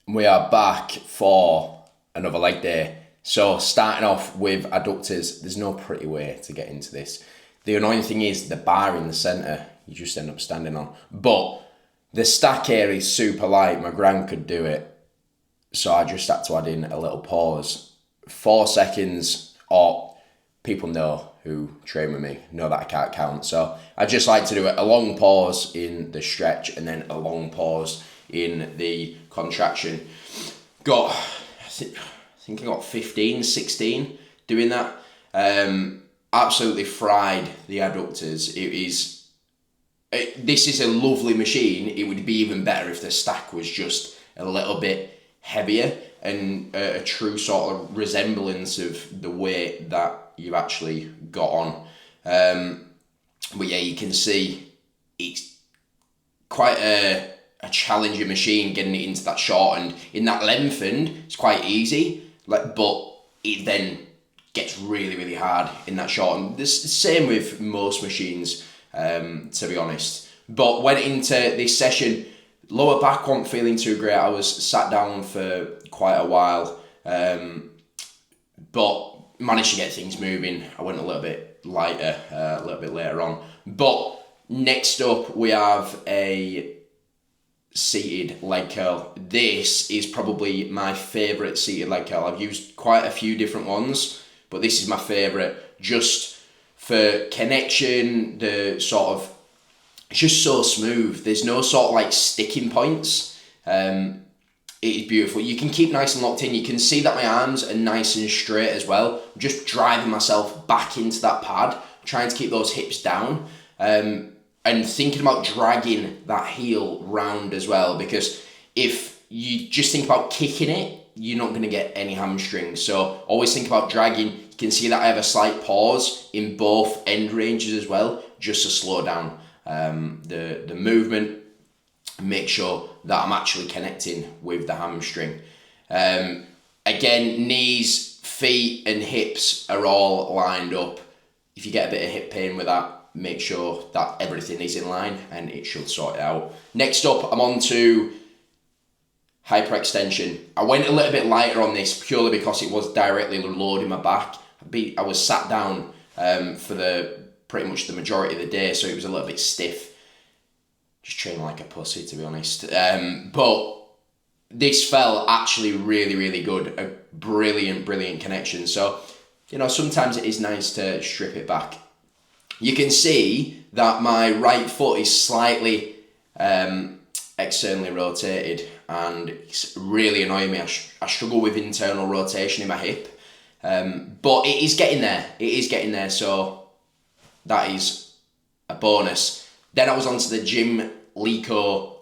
We are back for another leg day. So starting off with adductors, there's no pretty way to get into this. The annoying thing is the bar in the centre, you just end up standing on. But the stack here is super light, my ground could do it. So I just had to add in a little pause. 4 seconds, or people know who train with me, know that I can't count. So I just like to do a long pause in the stretch and then a long pause in the contraction. I think I got 15, 16 doing that. Absolutely fried the adductors. This is a lovely machine. It would be even better if the stack was just a little bit heavier and a true sort of resemblance of the weight that you actually got on. But yeah, you can see it's quite a challenging machine getting it into that short, and in that lengthened it's quite easy, but it then gets really, really hard in that short, and the same with most machines, to be honest. But went into this session, lower back wasn't feeling too great. I was sat down for quite a while, but managed to get things moving. I went a little bit lighter a little bit later on. But next up we have a seated leg curl. This is probably my favourite seated leg curl. I've used quite a few different ones, but this is my favourite just for connection. The sort of, it's just so smooth. There's no sort of like sticking points. It is beautiful. You can keep nice and locked in. You can see that my arms are nice and straight as well. I'm just driving myself back into that pad, trying to keep those hips down. And thinking about dragging that heel round as well, because if you just think about kicking it, you're not going to get any hamstrings. So always think about dragging. You can see that I have a slight pause in both end ranges as well, just to slow down the movement, make sure that I'm actually connecting with the hamstring. Again, knees, feet and hips are all lined up. If you get a bit of hip pain with that, make sure that everything is in line and it should sort it out. Next up, I'm on to hyperextension. I went a little bit lighter on this purely because it was directly loading my back. I was sat down for pretty much the majority of the day, so it was a little bit stiff. Just training like a pussy, to be honest. But this felt actually really, really good. A brilliant, brilliant connection. So, sometimes it is nice to strip it back. You can see that my right foot is slightly externally rotated, and it's really annoying me. I struggle with internal rotation in my hip, but it is getting there. It is getting there, so that is a bonus. Then I was onto the Gym Lico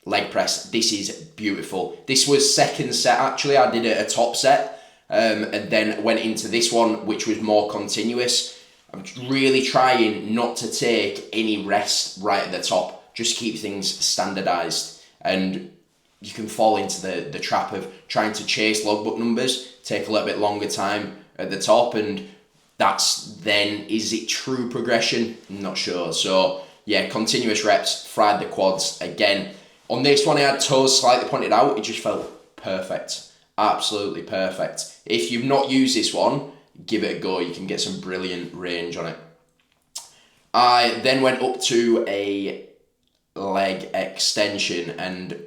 leg press. This is beautiful. This was second set, actually. I did a top set, and then went into this one, which was more continuous. I'm really trying not to take any rest right at the top. Just keep things standardised, and you can fall into the trap of trying to chase logbook numbers, take a little bit longer time at the top, and is it true progression? I'm not sure. So yeah, continuous reps, fried the quads. Again, on this one I had toes slightly pointed out. It just felt perfect, absolutely perfect. If you've not used this one, give it a go. You can get some brilliant range on it. I then went up to a leg extension, and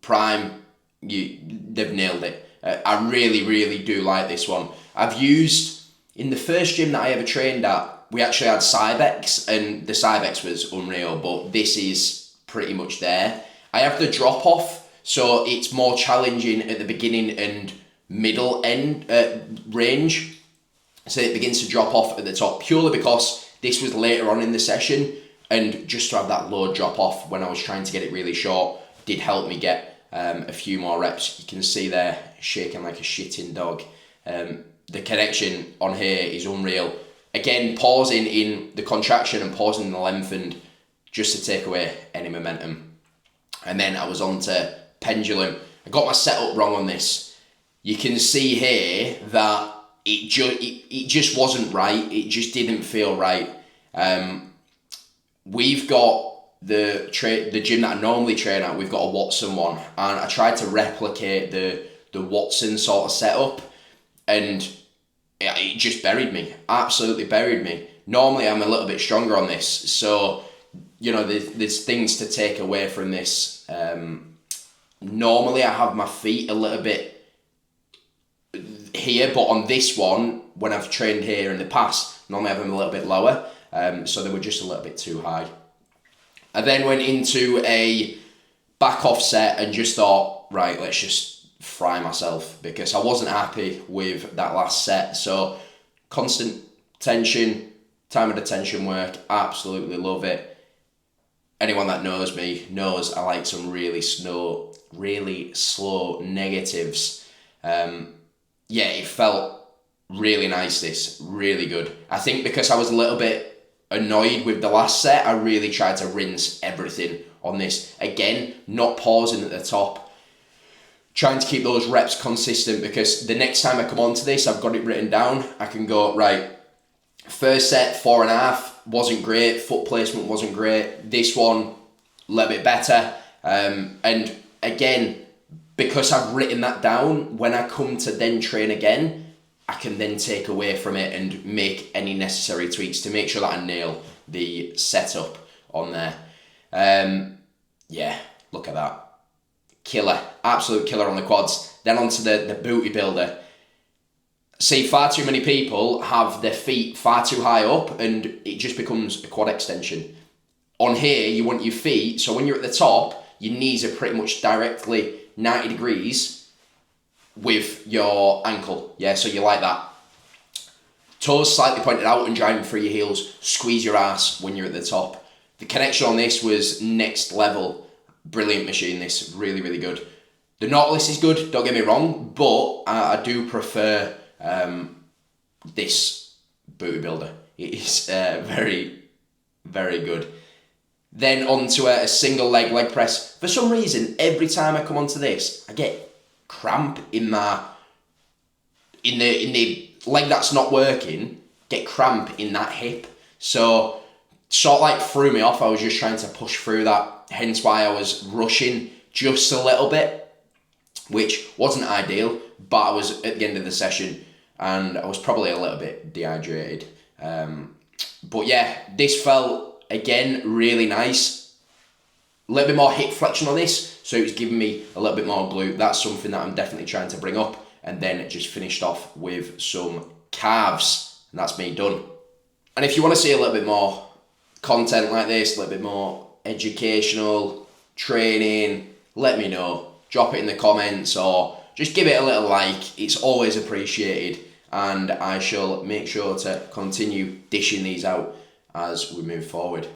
Prime, they've nailed it. I really, really do like this one. I've used, in the first gym that I ever trained at, we actually had Cybex, and the Cybex was unreal, but this is pretty much there. I have the drop off, so it's more challenging at the beginning and middle end range, so it begins to drop off at the top, purely because this was later on in the session, and just to have that low drop off when I was trying to get it really short did help me get a few more reps. You can see there shaking like a shitting dog. The connection on here is unreal. Again, pausing in the contraction and pausing in the lengthened just to take away any momentum. And then I was on to pendulum. I got my setup wrong on this. You can see here that it just wasn't right. It just didn't feel right. We've got the gym that I normally train at, we've got a Watson one, and I tried to replicate the Watson sort of setup, and it just buried me, absolutely buried me. Normally I'm a little bit stronger on this, so there's things to take away from this. Normally I have my feet a little bit here, but on this one, when I've trained here in the past, normally I have them a little bit lower, so they were just a little bit too high. I then went into a back off set and just thought, right, let's just fry myself, because I wasn't happy with that last set. So constant tension, time of attention work, absolutely love it. Anyone that knows me knows I like some really slow negatives. It felt really nice, this, really good. I think because I was a little bit annoyed with the last set, I really tried to rinse everything on this. Again, not pausing at the top, trying to keep those reps consistent, because the next time I come onto this, I've got it written down. I can go, right, first set, 4.5, wasn't great, foot placement wasn't great. This one, a little bit better. And again, because I've written that down, when I come to then train again, I can then take away from it and make any necessary tweaks to make sure that I nail the setup on there. Look at that. Killer, absolute killer on the quads. Then onto the booty builder. See, far too many people have their feet far too high up and it just becomes a quad extension. On here, you want your feet, so when you're at the top, your knees are pretty much directly 90 degrees with your ankle, so you like that. Toes slightly pointed out and driving through your heels. Squeeze your ass when you're at the top. The connection on this was next level. Brilliant machine, this, really, really good. The Nautilus is good, don't get me wrong, but I do prefer this booty builder. It is very, very good. Then onto a single leg press. For some reason, every time I come onto this, I get cramp in the leg that's not working, get cramp in that hip. So sort of like threw me off. I was just trying to push through that, hence why I was rushing just a little bit, which wasn't ideal, but I was at the end of the session and I was probably a little bit dehydrated. But yeah, this felt, again, really nice. A little bit more hip flexion on this, so it was giving me a little bit more glute. That's something that I'm definitely trying to bring up. And then just finished off with some calves, and that's me done. And if you want to see a little bit more content like this, a little bit more educational, training, let me know. Drop it in the comments or just give it a little like. It's always appreciated, and I shall make sure to continue dishing these out as we move forward.